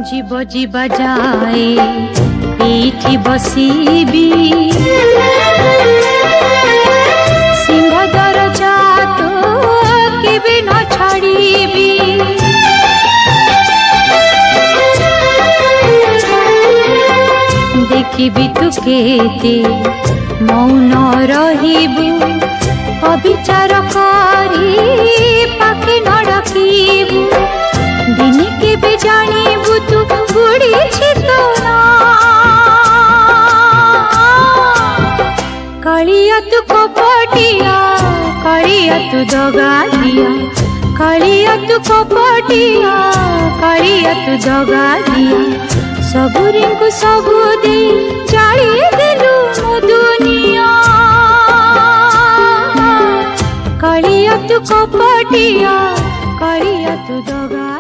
जीव जीवा जाए एठी बसीबी सिंह दरजा तो केबे न छाड़ीबी देखिबी तू केते मौन रहिबू अविचार करी पाखे न डकीबू दिने केबे जानिबू तू बुढ़ी छितना कालिया तू कपटिया कालिया तू दगादिया कालिया तू कपटिया कालिया तू दगादिया सबुरी को सबु दे जाली देलु मो दुनिया कालिया तू कपटिया कालिया तू दगा